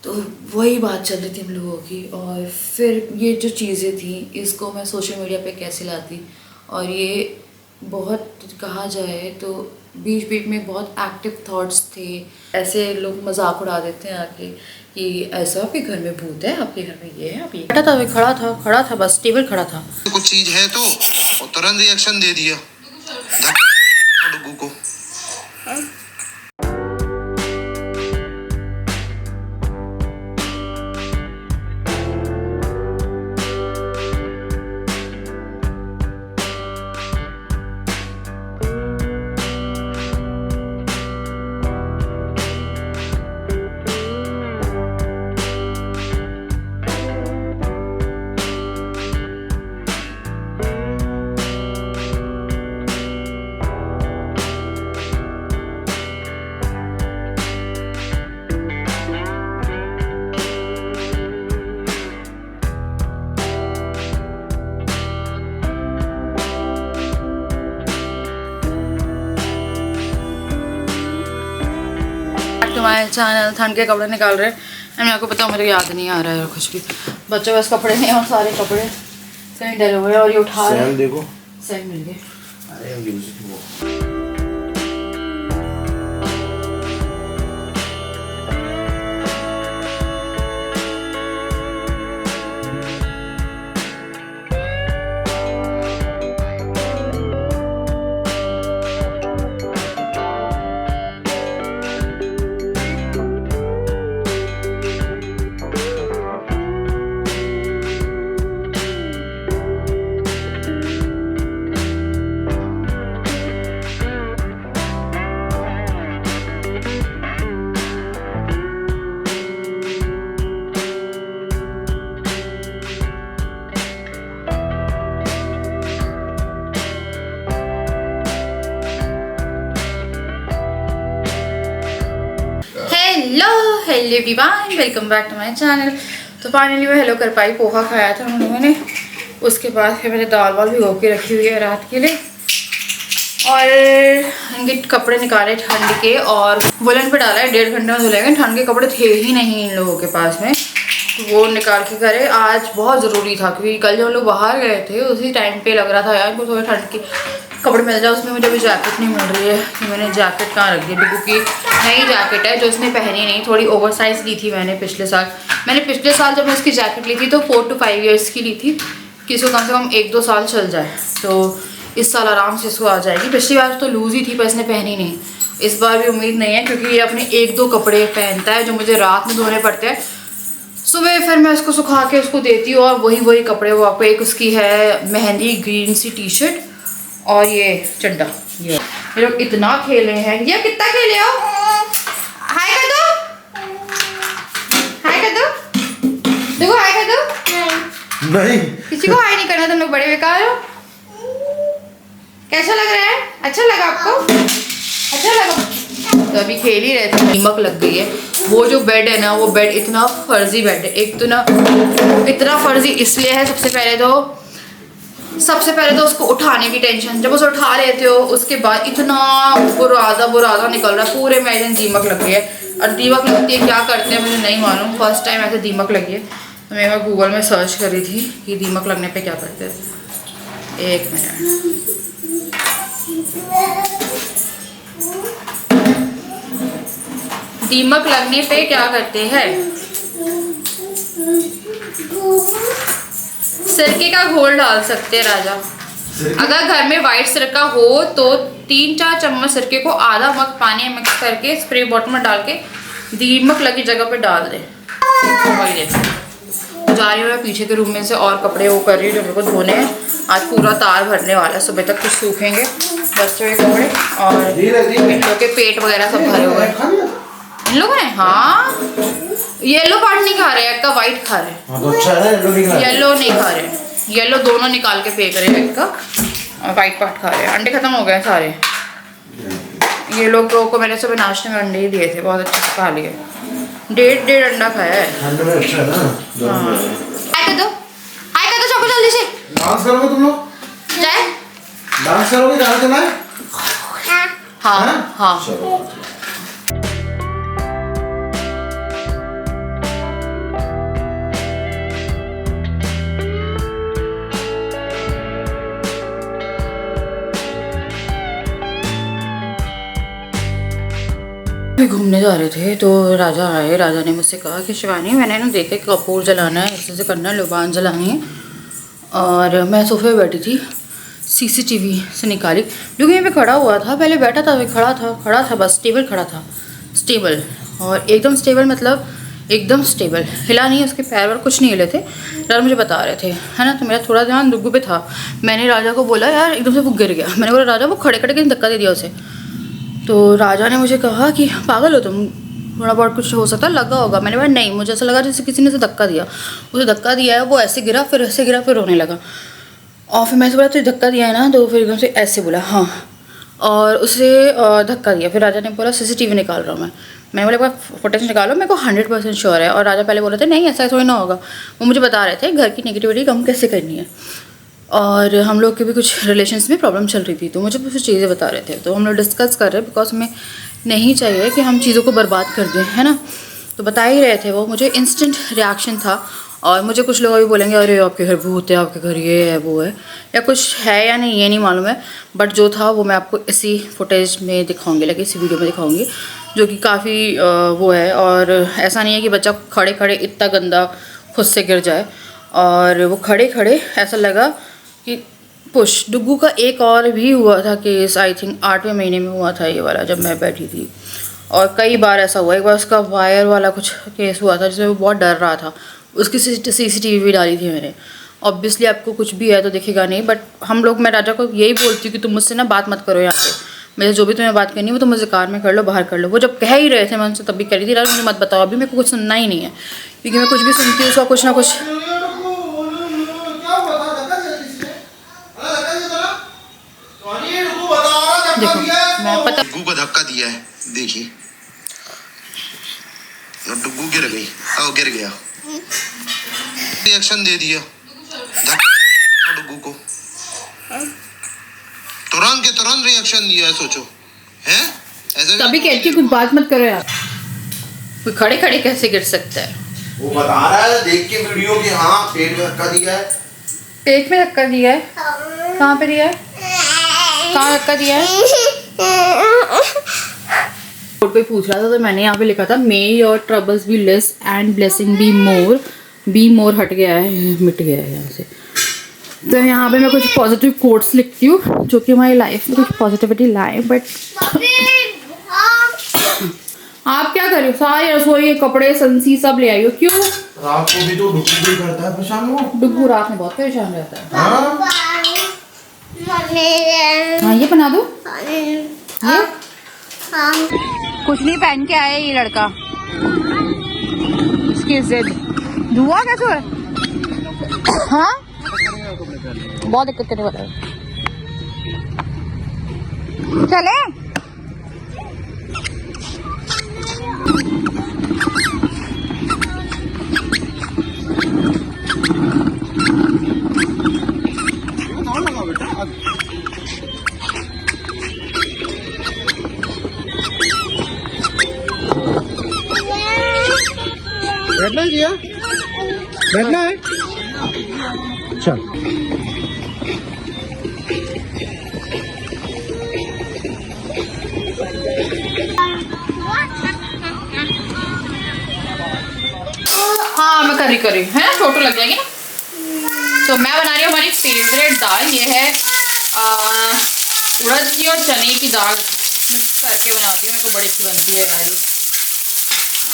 तो वही बात चल रही थी हम लोगों की। और फिर ये जो चीज़ें थी इसको मैं सोशल मीडिया पे कैसे लाती, और ये बहुत कहा जाए तो बीच बीच में बहुत एक्टिव थॉट्स थे। ऐसे लोग मजाक उड़ा देते हैं आके कि ऐसा आपके घर में भूत है, आपके घर में ये है, आप ये खड़ा था बस टेबल खड़ा था। कुछ चीज है तो तुरंत रिएक्शन दे दिया डुगू को। हमारे चैनल ठंड के कपड़े निकाल रहे हैं। मैं आपको पता, मुझे याद नहीं आ रहा है और कुछ भी। बच्चों बस कपड़े नहीं और सारे कपड़े कहीं डले हुए हैं और ये उठा रहे हैं। देखो सही मिल गए। Hello everyone, welcome back to my channel. तो फाइनली मैं हेलो कर पाई। पोहा खाया था हम लोगों ने, उसके बाद फिर मैंने दाल वाल भिगो के रखी हुई है रात के लिए। और इनके कपड़े निकाले ठंड के और वुलन पे डाला है, 1.5 घंटे में धुलेंगे। ठंड के कपड़े थे ही नहीं इन लोगों के पास में, तो वो निकाल के करे। आज बहुत ज़रूरी था क्योंकि कल जब हम लोग बाहर गए थे उसी टाइम पे लग रहा था यार को थोड़े ठंड के कपड़े मिल जाए। उसमें मुझे अभी जैकेट नहीं मिल रही है कि मैंने जैकेट कहाँ रख दी, क्योंकि नई जैकेट है जो उसने पहनी नहीं, थोड़ी ओवर साइज़ ली थी मैंने पिछले साल जब मैं उसकी जैकेट ली थी तो 4 to 5 ईयर्स की ली थी कि इसको कम से कम 1-2 साल चल जाए। तो इस साल आराम से इसको आ जाएगी। पिछली बार तो लूज़ ही थी पर इसने पहनी नहीं। इस बार भी उम्मीद नहीं है क्योंकि ये अपने 1-2 कपड़े पहनता है जो मुझे रात में धोने पड़ते हैं। सुबह फिर मैं उसको सुखा के उसको देती हूँ और वही कपड़े वो आपको। एक उसकी है मेहंदी ग्रीन सी टी शर्ट और ये चड्डा। ये लोग इतना खेले हैं। ये कितना खेले हो? हाय कर दो, हाय कर दो, देखो हाय कर दो। नहीं, किसी को हाय नहीं करना, तुम लोग बड़े बेकार हो। कैसा लग रहा है? अच्छा लगा आपको? अच्छा लगा? तो अभी खेल ही रहे थे, नीमक लग गई है। वो जो बेड है ना, वो बेड इतना फर्जी बेड है। एक तो ना इतना फर्जी इसलिए है, सबसे पहले तो उसको उठाने की टेंशन। जब उसे उठा लेते हो उसके बाद इतना बुरादा निकल रहा है पूरे में। दीमक लग गई है। और दीमक लगती है क्या करते हैं मुझे नहीं मालूम, फर्स्ट टाइम ऐसे दीमक लगी है। तो मैं गूगल में सर्च कर रही थी कि दीमक लगने पे क्या करते हैं। 1 मिनट। दीमक लगने पे क्या करते हैं? सिरके का घोल डाल सकते हैं राजा। अगर घर में वाइट सिरका हो तो 3-4 चम्मच सिरके को आधा मग पानी में मिक्स करके स्प्रे बॉटल में डाल के दीमक लगी जगह पे डाल दे। जा रही हूँ मैं पीछे के रूम में से और कपड़े वो कर रही हूँ जो मेरे को धोने हैं। आज पूरा तार भरने वाला है, सुबह तक कुछ सूखेंगे बच्चों के कपड़े। और इन लोग के पेट वगैरह सब भरे हुए हैं इन लोगों ने। हाँ, येलो पार्ट नहीं खा रहे, एक का वाइट खा रहे हैं। येलो नहीं खा रहे, येलो दोनों निकाल के फेंक रहे हैं, एक का और वाइट पार्ट खा रहे हैं। अंडे खत्म हो गए सारे। ये लोग को मैंने सुबह नाश्ते में अंडे ही दिए थे, बहुत अच्छे से खा लिए। 1.5 अंडा खाया है। हाय कर दो चौको जल्दी से। डांस करोगे तुम लोग? डांस करोगे? गाना चला है? हाँ। घूमने जा रहे थे तो राजा आए। राजा ने मुझसे कहा कि शिवानी मैंने ना देखा कपूर जलाना है, ऐसे करना है, लुबान जलानी है। और मैं सोफे पे बैठी थी, सीसीटीवी से निकाली। क्योंकि यहाँ पे खड़ा हुआ था, पहले बैठा था, खड़ा था बस, स्टेबल खड़ा था, स्टेबल। और एकदम स्टेबल मतलब एकदम स्टेबल, हिला नहीं, उसके पैर वैर कुछ नहीं हिले थे। राजा मुझे बता रहे थे, है ना। तो मेरा थोड़ा ध्यान डुग्गू पे था। मैंने राजा को बोला यार एकदम से वो गिर गया। मैंने बोला राजा वो खड़े खड़े कहीं धक्का दे दिया उसे। तो राजा ने मुझे कहा कि पागल हो तुम, थोड़ा बहुत कुछ हो सकता है, लगा होगा। मैंने बोला नहीं, मुझे ऐसा लगा जैसे किसी ने उसे धक्का दिया। उसे धक्का दिया है, वो ऐसे गिरा, फिर ऐसे गिरा, फिर रोने लगा। और फिर मैंने बोला तुझे धक्का दिया है ना, तो फिर एकदम से ऐसे बोला हाँ, और उसे धक्का दिया। फिर राजा ने बोला सीसीटीवी निकाल रहा हूँ मैं बोला एक बार फुटेज निकालो, मेरे को 100% श्योर है। और राजा पहले बोल रहे थे नहीं ऐसा थोड़ी ना होगा। वो मुझे बता रहे थे घर की नेगेटिविटी कम कैसे करनी है। और हम लोग के भी कुछ रिलेशंस में प्रॉब्लम चल रही थी, तो मुझे कुछ चीज़ें बता रहे थे। तो हम लोग डिस्कस कर रहे हैं, बिकॉज हमें नहीं चाहिए कि हम चीज़ों को बर्बाद कर दें, है ना। तो बता ही रहे थे वो, मुझे इंस्टेंट रिएक्शन था। और मुझे कुछ लोग अभी बोलेंगे अरे आपके घर भूत है, आपके घर ये है वो है, या कुछ है या नहीं ये नहीं मालूम है। बट जो था वो मैं आपको इसी फुटेज में दिखाऊंगी, लाइक इसी वीडियो में दिखाऊंगी, जो कि काफ़ी वो है। और ऐसा नहीं है कि बच्चा खड़े खड़े इतना गंदा खुद से गिर जाए। और वो खड़े खड़े ऐसा लगा कि पुश। डुग्गू का एक और भी हुआ था केस, आई थिंक 8वें महीने में हुआ था ये वाला, जब मैं बैठी थी। और कई बार ऐसा हुआ। एक बार उसका वायर वाला कुछ केस हुआ था जिसमें वो बहुत डर रहा था। उसकी सीसीटीवी भी डाली थी मैंने। ऑब्वियसली आपको कुछ भी है तो दिखेगा नहीं, बट हम लोग, मैं राजा को यही बोलती हूँ कि तुम मुझसे ना बात मत करो यहाँ पे। मेरे जो भी तुम्हें बात करनी है वो तुम मुझे कार में कर लो, बाहर कर लो। वो जब कह ही रहे थे मैं उनसे तब भी कह रही थी राजा मुझे मत बताओ, अभी मेरे को कुछ सुनना ही नहीं है, क्योंकि मैं कुछ भी सुनती हूँ उसका कुछ ना कुछ। देखो मैं पता डुग्गू को धक्का दिया है, देखिए डुग्गू गिर गई, गिर गया, रिएक्शन दे दिया डुग्गू को, तुरंत के तुरंत रिएक्शन दिया है। सोचो हैं, ऐसे तभी कहती हूँ कुछ बात मत करो यार। कोई खड़े खड़े कैसे गिर सकता है? वो बता रहा है देख के वीडियो कि हाँ पेट में धक्का दिया है। पेट में धक्का दिया है? कहाँ पे दिया है? कहाँ धक्का दिया है? बोर्ड पे पूछ रहा था तो मैंने यहाँ पे लिखा था मे your troubles be less and blessing be more. Be more हट गया है, मिट गया है यहाँ से। तो यहाँ पे मैं कुछ पॉजिटिव कोट्स लिखती हूँ जो कि हमारी लाइफ में कुछ पॉजिटिविटी लाए। बट आप क्या करें, सारे रसोई कपड़े संसी सब ले आई हो, क्यों? रात को भी तो डुग्गू भी करता है परेशान। वो डुग्गू रात में बहुत परेशान रहता है। हाँ ये बना दो, ये कुछ नहीं पहन के आया ये लड़का। इसकी जिद धुआं कैसे हो रहा है? हाँ बहुत दिक्कत करने वाला है। चले बैठना है, बैठना है, चल। हाँ मैं करी है ना, छोटू लग जाएगी ना। तो मैं बना रही हूँ हमारी फेवरेट दाल, ये है उड़द की और चने की दाल मिक्स करके बनाती हूँ, मेरे को बड़ी अच्छी बनती है भाई।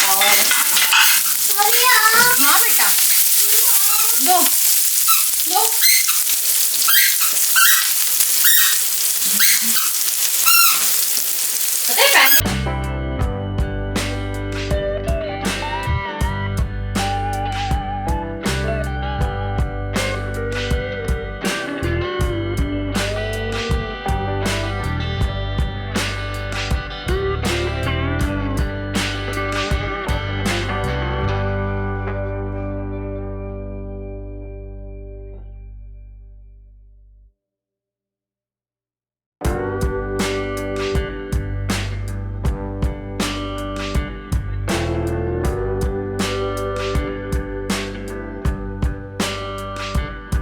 और हाँ बेटा लो लो, पता है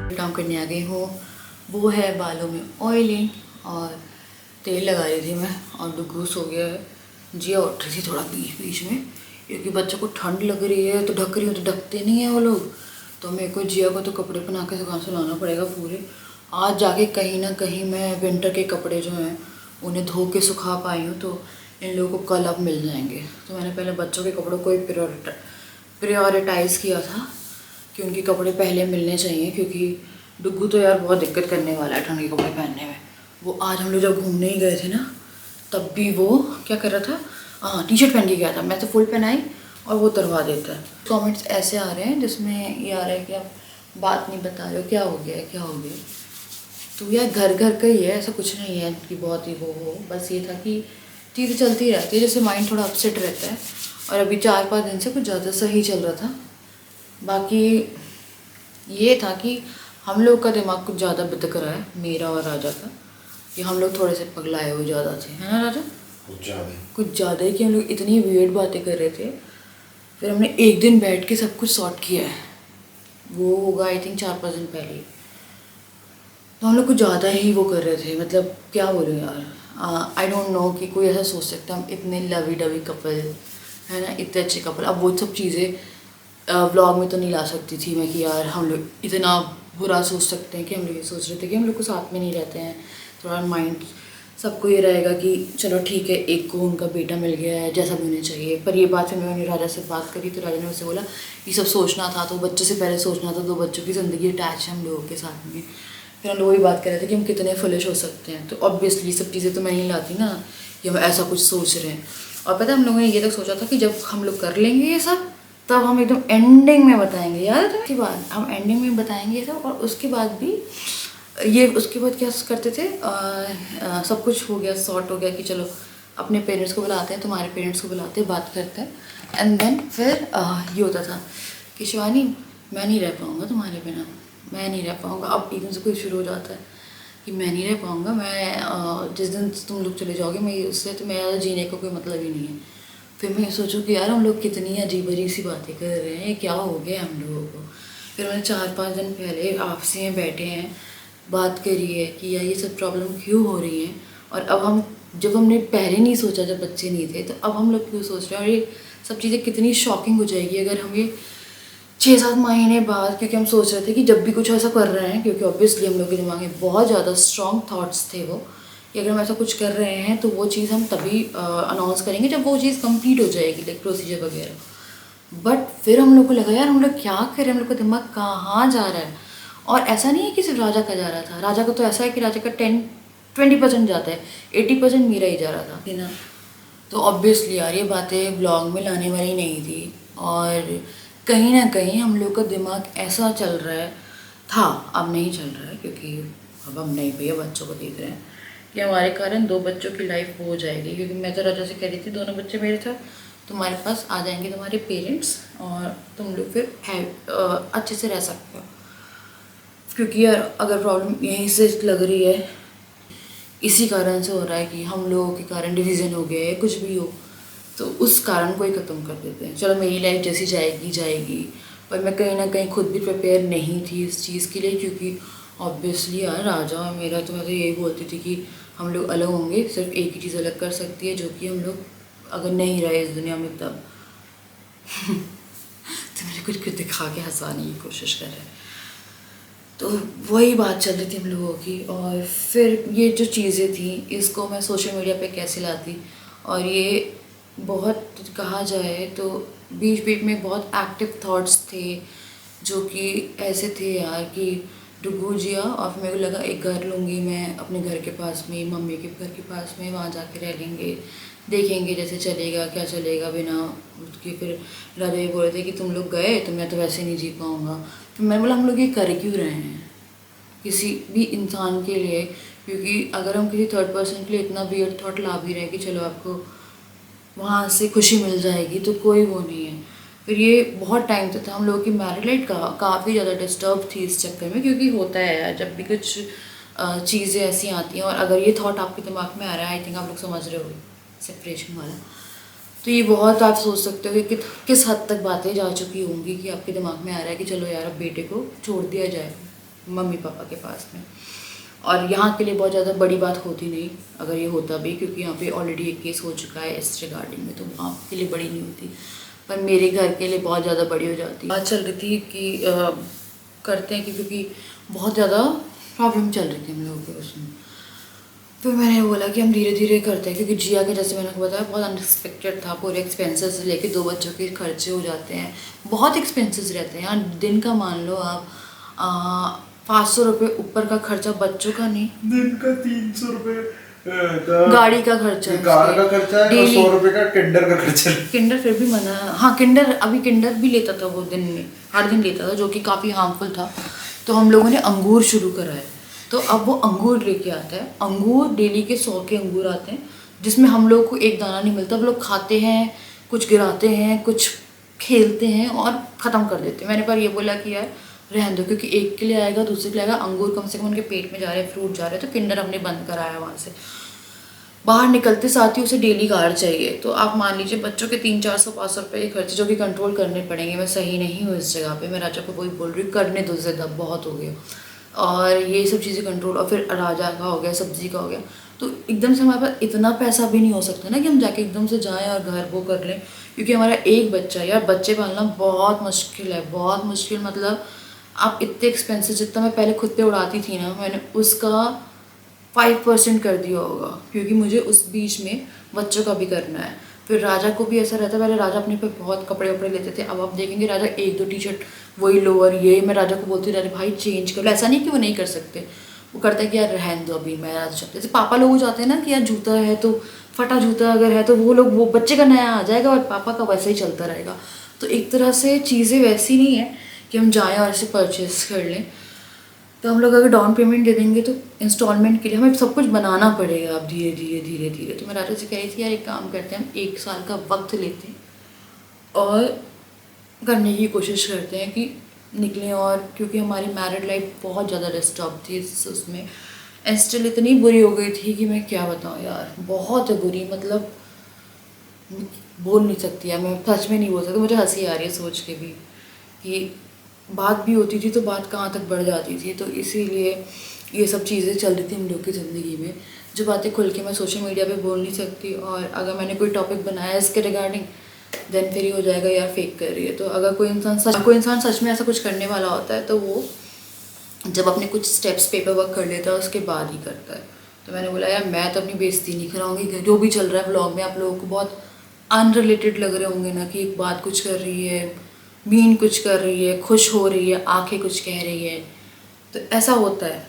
पैन काम करने आ गई हूँ। वो है बालों में ऑयलिंग और तेल लगा रही थी मैं। और डुग्गू सो गया है, जिया उठ रही थी थोड़ा बीच बीच में, क्योंकि बच्चों को ठंड लग रही है तो ढक रही हो, तो ढकते नहीं है वो लोग। तो मेरे को जिया को तो कपड़े पहना के दुकान से लाना पड़ेगा पूरे। आज जाके कहीं ना कहीं मैं विंटर के कपड़े जो हैं उन्हें धो के सुखा पाई हूँ, तो इन लोगों को कल अब मिल जाएंगे। तो मैंने पहले बच्चों के कपड़ों को ही प्रायोरिटाइज़ किया था कि उनके कपड़े पहले मिलने चाहिए, क्योंकि डुग्गू तो यार बहुत दिक्कत करने वाला है ठंड के कपड़े पहनने में। वो आज हम लोग जब घूमने ही गए थे ना, तब भी वो क्या कर रहा था, हाँ टी शर्ट पहन के गया था। मैं तो फुल पहनाई और वो उतरवा देता है। कमेंट्स ऐसे आ रहे हैं जिसमें ये आ रहा है कि आप बात नहीं बता रहे हो, क्या हो गया है, क्या हो गया। तो यार घर घर का ही है, ऐसा कुछ नहीं है कि बहुत ही वो हो। बस ये था कि चीज़ें चलती रहती है, जैसे माइंड थोड़ा अपसेट रहता है। और अभी 4-5 दिन से कुछ ज़्यादा सही चल रहा था। बाकी ये था कि हम लोग का दिमाग कुछ ज़्यादा बितक रहा है, मेरा और राजा का, कि हम लोग थोड़े से पगलाए हुए ज़्यादा थे, है ना राजा? कुछ ज़्यादा ही कि हम लोग इतनी वियर्ड बातें कर रहे थे। फिर हमने एक दिन बैठ के सब कुछ सॉर्ट किया है, वो होगा आई थिंक 4-5 दिन पहले। तो हम लोग कुछ ज़्यादा ही वो कर रहे थे, मतलब क्या बोलूँ यार, आई डोंट नो कि कोई ऐसा सोच सकता है। हम इतने लवी डवी कपल है ना, इतने अच्छे कपल, अब वो सब चीज़ें व्लॉग में तो नहीं ला सकती थी मैं कि यार हम लोग इतना बुरा सोच सकते हैं। कि हम लोग ये सोच रहे थे कि हम लोग को साथ में नहीं रहते हैं, थोड़ा माइंड सबको ये रहेगा कि चलो ठीक है, एक को उनका बेटा मिल गया है, जैसा भी होना चाहिए। पर ये बात फिर मैंने राजा से बात करी, तो राजा ने मुझसे बोला ये सब सोचना था तो बच्चों से पहले सोचना था, 2 बच्चों की ज़िंदगी अटैच है हम लोगों के साथ में। फिर हम लोग वही बात कर रहे थे कि हम कितने फुलिश हो सकते हैं। तो ऑब्वियसली सब चीज़ें तो मैं नहीं लाती ना कि हम ऐसा कुछ सोच रहे हैं। और पता है हम लोगों ने ये तक सोचा था कि जब हम लोग कर लेंगे ये सब, तब हम एकदम एंडिंग में बताएंगे, यार तो उसके बाद हम एंडिंग में बताएंगे ये सब। और उसके बाद भी ये, उसके बाद क्या करते थे, सब कुछ हो गया, सॉर्ट हो गया कि चलो अपने पेरेंट्स को बुलाते हैं, तुम्हारे पेरेंट्स को बुलाते हैं, बात करते हैं। एंड देन फिर ये होता था कि शिवानी मैं नहीं रह पाऊँगा तुम्हारे बिना, मैं नहीं रह पाऊँगा। अब एकदम से कोई शुरू हो जाता है कि मैं नहीं रह पाऊँगा, मैं जिस दिन तुम लोग चले जाओगे मैं उससे तो मेरा जीने का कोई मतलब ही नहीं है। फिर मैं सोचूं कि यार हम लोग कितनी अजीब अजीब सी बातें कर रहे हैं, क्या हो गया हम लोगों को। फिर मैंने 4-5 दिन पहले आपसी में बैठे हैं, बात करी है कि यार ये सब प्रॉब्लम क्यों हो रही है। और अब हम, जब हमने पहले नहीं सोचा जब बच्चे नहीं थे, तो अब हम लोग क्यों सोच रहे हैं। और ये सब चीज़ें कितनी शॉकिंग हो जाएगी अगर हम ये 6-7 महीने बाद, क्योंकि हम सोच रहे थे कि जब भी कुछ ऐसा कर रहे हैं, क्योंकि ऑब्वियसली हम लोग के दिमाग में बहुत ज़्यादा स्ट्रॉन्ग थाट्स थे वो, कि अगर हम ऐसा कुछ कर रहे हैं तो वो चीज़ हम तभी अनाउंस करेंगे जब वो चीज़ कंप्लीट हो जाएगी, लाइक प्रोसीजर वगैरह। बट फिर हम लोग को लगा यार हम लोग क्या करें, हम लोग का दिमाग कहाँ जा रहा है। और ऐसा नहीं है कि सिर्फ राजा का जा रहा था, राजा का तो ऐसा है कि राजा का 10-20% जाता है, 80% मेरा ही जा रहा था, है ना। तो ऑब्वियसली यार ये बातें ब्लॉग में लाने वाली नहीं थी। और कहीं ना कहीं हम लोग का दिमाग ऐसा चल रहा है था, अब नहीं चल रहा है, क्योंकि अब हम नहीं भैया बच्चों को देख रहे हैं कि हमारे कारण 2 बच्चों की लाइफ वो हो जाएगी। क्योंकि मैं तो राजा से कह रही थी दोनों बच्चे मेरे था तुम्हारे पास आ जाएंगे तुम्हारे पेरेंट्स, और तुम लोग फिर अच्छे से रह सकते हो। क्योंकि यार अगर प्रॉब्लम यहीं से लग रही है, इसी कारण से हो रहा है कि हम लोगों के कारण डिवीज़न हो गया है, कुछ भी हो, तो उस कारण को ही ख़त्म कर देते हैं। चलो मेरी लाइफ जैसी जाएगी जाएगी, पर मैं कहीं ना कहीं खुद भी प्रिपेयर नहीं थी इस चीज़ के लिए। क्योंकि ऑब्वियसली यार राजा और मेरा, तो मैं तो यही बोलती थी कि हम लोग अलग होंगे, सिर्फ एक ही चीज़ अलग कर सकती है, जो कि हम लोग अगर नहीं रहे इस दुनिया में तब। तो मेरे कुछ दिखा के हंसाने की कोशिश कर रहे हैं। तो वही बात चल रही थी हम लोगों की। और फिर ये जो चीज़ें थी इसको मैं सोशल मीडिया पे कैसे लाती, और ये बहुत कहा जाए तो बीच बीच में बहुत एक्टिव थॉट्स थे जो कि ऐसे थे यार कि डुगू जिया, और फिर मेरे को लगा एक घर लूँगी मैं अपने घर के पास में, मम्मी के घर के पास में, वहाँ जाके रह लेंगे, देखेंगे जैसे चलेगा क्या चलेगा बिना उसके। फिर राजा ये बोल रहे थे कि तुम लोग गए तो मैं तो वैसे नहीं जी पाऊँगा। तो मैं बोला हम लोग ये कर क्यों रहे हैं किसी भी इंसान के लिए, क्योंकि अगर हम किसी थर्ड पर्सन के लिए इतना वियर्ड थॉट ला भी रहे हैं कि चलो आपको वहाँ से खुशी मिल जाएगी, तो कोई वो नहीं है। फिर ये बहुत टाइम तक था हम लोगों की मैरिड लाइफ काफ़ी ज़्यादा डिस्टर्ब थी इस चक्कर में। क्योंकि होता है यार जब भी कुछ चीज़ें ऐसी आती हैं, और अगर ये थॉट आपके दिमाग में आ रहा है, आई थिंक आप लोग समझ रहे हो सेपरेशन वाला, तो ये बहुत आप सोच सकते हो कि किस हद तक बातें जा चुकी होंगी कि आपके दिमाग में आ रहा है कि चलो यार अब बेटे को छोड़ दिया जाए मम्मी पापा के पास में। और यहाँ के लिए बहुत ज़्यादा बड़ी बात होती नहीं अगर ये होता भी, क्योंकि यहाँ पे ऑलरेडी एक केस हो चुका है इस रिगार्डिंग में, तो वहाँ के लिए बड़ी नहीं होती, पर मेरे घर के लिए बहुत ज़्यादा बड़ी हो जाती। बात चल रही थी कि करते हैं क्योंकि बहुत ज़्यादा प्रॉब्लम चल रही थी हम लोगों के उसमें। फिर मैंने बोला कि हम धीरे धीरे करते हैं, क्योंकि जिया के जैसे मैंने बताया बहुत अनएक्सपेक्टेड था, पूरे एक्सपेंसेस लेके 2 बच्चों के खर्चे हो जाते हैं, बहुत एक्सपेंसेस रहते हैं यार। दिन का मान लो आप 500 रुपये ऊपर का खर्चा बच्चों का नहीं, दिन का 300 रुपये गाड़ी का खर्चा, कार का खर्चा है, और 100 रुपये का किंडर का खर्चा है। किंडर फिर भी मना, हाँ किंडर, अभी किंडर भी लेता था वो दिन में, हर दिन लेता था, जो कि काफ़ी हार्मफुल था। तो हम लोगों ने अंगूर शुरू करा है, तो अब वो अंगूर लेके आता है। अंगूर डेली के 100 के अंगूर आते हैं, जिसमें हम लोग को एक दाना नहीं मिलता। हम लोग खाते हैं, कुछ गिराते हैं, कुछ खेलते हैं और ख़त्म कर देते हैं। मैंने पर ये बोला कि यार रहने दो, क्योंकि एक के लिए आएगा, दूसरे के लिए आएगा, अंगूर कम से कम उनके पेट में जा रहे हैं, फ्रूट जा रहे हैं। तो किंडर हमने बंद कराया वहाँ से। बाहर निकलते साथ ही उसे डेली कार चाहिए, तो आप मान लीजिए बच्चों के 300-400-500 रुपये के खर्चे जो कि कंट्रोल करने पड़ेंगे। मैं सही नहीं हूँ इस जगह पे, मैं राजा को वही बोल रही हूँ, करने दो ज़्यादा, बहुत हो गया। और ये सब चीज़ें कंट्रोल, और फिर राजा का हो गया, सब्जी का हो गया, तो एकदम से हमारे पास इतना पैसा भी नहीं हो सकता ना कि हम जाके एकदम से जाएं और घर वो कर लें, क्योंकि हमारा एक बच्चा है यार। बच्चे पालना बहुत मुश्किल है, बहुत मुश्किल। मतलब आप इतने एक्सपेंसिव, जितना मैं पहले खुद पे उड़ाती थी ना, मैंने उसका 5% कर दिया होगा, क्योंकि मुझे उस बीच में बच्चों का भी करना है। फिर राजा को भी ऐसा रहता है, पहले राजा अपने पे बहुत कपड़े वपड़े लेते थे, अब आप देखेंगे राजा 1-2 टी-शर्ट, वही लोअर, ये मैं राजा को बोलती रहती भाई चेंज कर लो। ऐसा नहीं कि वो नहीं कर सकते, वो करता है कि यार रहने दो अभी, मैं राजा चाहते। जैसे पापा लोग जाते हैं ना कि यार जूता है तो फटा जूता अगर है तो वो लोग, वो बच्चे का नया आ जाएगा और पापा का वैसे ही चलता रहेगा। तो एक तरह से चीज़ें वैसी नहीं है कि हम जाएँ और इसे परचेस कर लें। तो हम लोग अगर डाउन पेमेंट दे देंगे तो इंस्टॉलमेंट के लिए हमें सब कुछ बनाना पड़ेगा अब धीरे धीरे धीरे धीरे। तो मैं राजा से कह रही थी यार एक काम करते हैं, हम 1 साल का वक्त लेते हैं और करने की कोशिश करते हैं कि निकलें। और क्योंकि हमारी मैरिड लाइफ बहुत ज़्यादा डिस्टर्ब थी उसमें, स्टिल इतनी बुरी हो गई थी कि मैं क्या बताऊँ यार, बहुत बुरी। मतलब बोल नहीं सकती यार, मैं सच में नहीं बोल सकती। मुझे हंसी आ रही है सोच के भी कि बात भी होती थी तो बात कहाँ तक बढ़ जाती थी। तो इसीलिए ये सब चीज़ें चल रही थी हम लोग की ज़िंदगी में, जो बातें खुल के मैं सोशल मीडिया पे बोल नहीं सकती। और अगर मैंने कोई टॉपिक बनाया इसके रिगार्डिंग, देन फिर ही हो जाएगा यार फेक कर रही है। तो अगर कोई इंसान सच में ऐसा कुछ करने वाला होता है तो वो जब अपने कुछ स्टेप्स पेपर वर्क कर लेता है उसके बाद ही करता है। तो मैंने बोला यार मैं तो अपनी बेइज्जती नहीं कराऊंगी। जो भी चल रहा है व्लॉग में आप लोगों को बहुत अनरिलेटेड लग रहे होंगे ना, कि एक बात कुछ कर रही है, मीन कुछ कर रही है, खुश हो रही है, आंखें कुछ कह रही है, तो ऐसा होता है।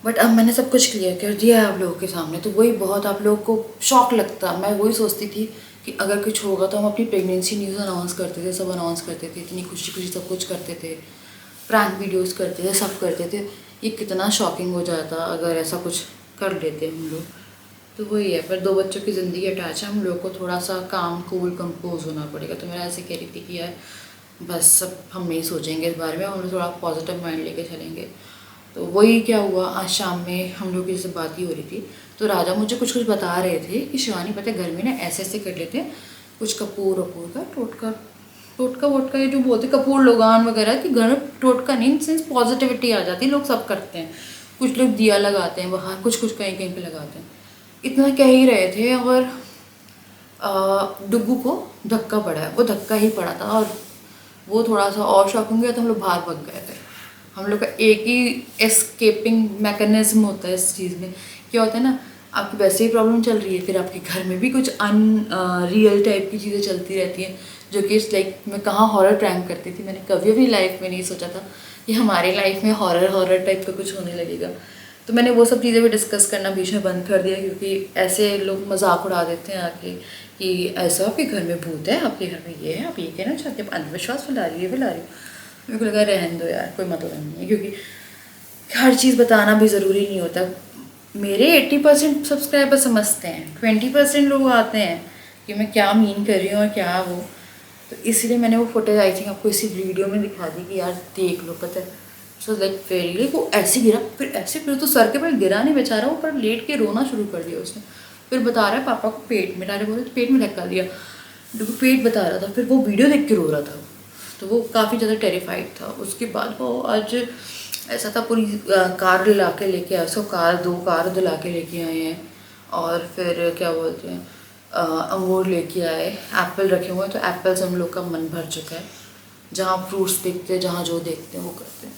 बट अब मैंने सब कुछ क्लियर कर दिया है आप लोगों के सामने, तो वही बहुत आप लोगों को शौक लगता। मैं वही सोचती थी कि अगर कुछ होगा तो हम अपनी प्रेगनेंसी न्यूज़ अनाउंस करते थे, सब अनाउंस करते थे, इतनी खुशी खुशी सब कुछ करते थे, प्रैंक वीडियोस करते थे, सब करते थे। ये कितना शॉकिंग हो जाता अगर ऐसा कुछ कर लेते हम लोग। तो वही है, पर 2 बच्चों की ज़िंदगी अटैच है, हम लोग को थोड़ा सा काम कूल कंपोज होना पड़ेगा। तो मैं ऐसे कह रही थी कि यार बस सब हम नहीं सोचेंगे इस बारे में, हम लोग थोड़ा पॉजिटिव माइंड लेके चलेंगे। तो वही क्या हुआ, आज शाम में हम लोग की जैसे बात ही हो रही थी, तो राजा मुझे कुछ कुछ बता रहे थे कि शिवानी पता है घर में ना ऐसे ऐसे कर लेते हैं, कुछ कपूर वपूर का टोटका वोटका, ये जो बोलते कपूर लोगान वगैरह, कि घर में टोटका नहीं, सेंस पॉजिटिविटी आ जाती है, लोग सब करते हैं। कुछ लोग दिया लगाते हैं बाहर, कुछ कहीं कहीं पे लगाते हैं। इतना कह ही रहे थे और डुग्गू को धक्का पड़ा है, वो धक्का ही पड़ा था। और वो थोड़ा सा और शॉकिंग गया तो हम लोग बाहर भाग गए थे। हम लोग का एक ही एस्केपिंग मैकेनिज्म होता है इस चीज़ में। क्या होता है ना, आपकी वैसे ही प्रॉब्लम चल रही है, फिर आपके घर में भी कुछ रियल टाइप की चीज़ें चलती रहती हैं, जो कि लाइक मैं कहाँ हॉरर प्रैंक करती थी। मैंने कभी अपनी लाइफ में नहीं सोचा था कि हमारी लाइफ में हॉरर टाइप का कुछ होने लगेगा। तो मैंने वो सब चीज़ें भी डिस्कस करना बीच में बंद कर दिया, क्योंकि ऐसे लोग मजाक उड़ा देते हैं आके कि ऐसा आपके घर में भूत है, आपके घर में ये है, आप ये कहना चाहते हैं, अंधविश्वास फैला रही है, मेरे को लगा रहने दो यार, कोई मतलब नहीं है, क्योंकि हर चीज़ बताना भी ज़रूरी नहीं होता। मेरे 80% सब्सक्राइबर समझते हैं, 20% लोग आते हैं कि मैं क्या मीन कर रही हूँ और क्या वो। तो इसलिए मैंने वो फुटेज आई थिंक आपको इसी वीडियो में दिखा दी कि यार देख लो, पता है सो लाइक फेरी, वो ऐसे गिरा, फिर ऐसे, फिर तो सर के पर गिरा नहीं बेचारा, वो पर लेट के रोना शुरू कर दिया उसने। फिर बता रहा है पापा को पेट में, डायरे बोले तो पेट में धक्का दिया, पेट बता रहा था। फिर वो वीडियो देख के रो रहा था, तो वो काफ़ी ज़्यादा टेरिफाइड था। उसके बाद वो आज ऐसा था पूरी कार ला के लेके आए, उसको दो कार धुला के लेके आए हैं। और फिर क्या बोलते हैं, अंगूर लेके आए, एप्पल रखे हुए हैं, तो एप्पल से हम लोग का मन भर चुका है। जहाँ फ्रूट्स देखते हैं, जहाँ जो देखते हैं वो करते हैं।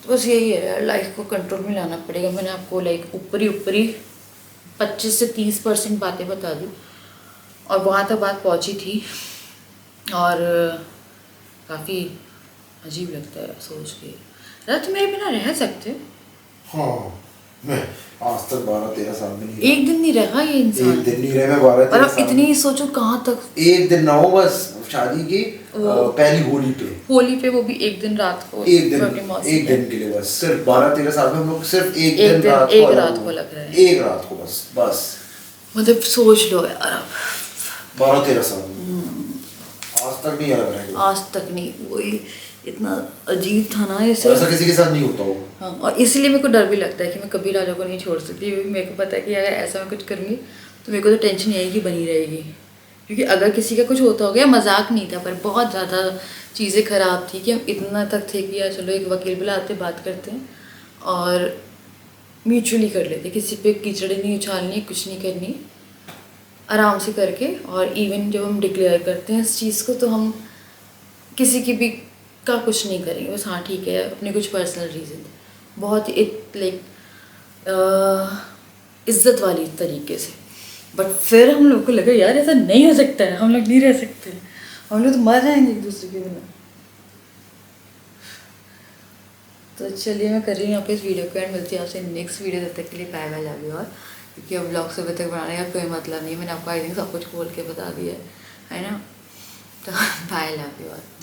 तो बस यही है यार, लाइफ को कंट्रोल में लाना पड़ेगा। मैंने आपको लाइक ऊपरी 25 से 30% बातें बता दी और वहाँ तक बात पहुँची थी। और काफ़ी अजीब लगता है सोच के, यार तुम मेरे बिना रह सकते? हाँ, मैं आज तक 12-13 साल में नहीं एक दिन नहीं रहा ये इंसान। एक दिन नहीं रहे मैं 12-13 और साल अब इतनी सोचो कहाँ तक। एक दिन ना हो बस शादी की पहली होली पे वो भी एक दिन रात को, एक दिन के लिए बस, सिर्फ 12-13 साल में हम लोग सिर्फ एक दिन रात को लग रहा है, एक रात को बस मतलब सोच लो यार, अब 12-13 साल आज तक नहीं लग रहा है, आज तक नहीं। वही इतना अजीब था ना ऐसे, ऐसा किसी के साथ नहीं होता होगा। हाँ, और इसलिए मेरे को डर भी लगता है कि मैं कभी राजा को नहीं छोड़ सकती, क्योंकि मेरे को पता है कि अगर ऐसा मैं कुछ करूँगी तो मेरे को तो टेंशन यही की बनी रहेगी। क्योंकि अगर किसी का कुछ होता होगा, मजाक नहीं था पर बहुत ज़्यादा चीज़ें ख़राब थी कि हम इतना तक थे कि यार चलो एक वकील बुलाते, बात करते हैं और म्यूचुअली कर लेते, किसी पे कीचड़ नहीं उछालनी, कुछ नहीं करनी, आराम से करके। और इवन जब हम डिक्लेयर करते हैं इस चीज़ को, तो हम किसी की भी का कुछ नहीं करेंगे, बस हाँ ठीक है अपने कुछ पर्सनल रीज़न, बहुत ही लाइक इज्जत वाली तरीके से। बट फिर हम लोग को लगा यार ऐसा नहीं हो सकता है, हम लोग नहीं रह सकते, हम लोग तो मर जाएंगे एक दूसरे के बिना। तो चलिए मैं कर रही हूँ यहाँ पे इस वीडियो को एंड, मिलती है आपसे नेक्स्ट वीडियो। तब तक के लिए बाय बाय, लव यू। और क्योंकि अब ब्लॉग से अभी तक बनाने का कोई मतलब नहीं है, मैंने आपको आई थिंक सब कुछ खोल के बता दिया है ना। तो बाय, लव यू। और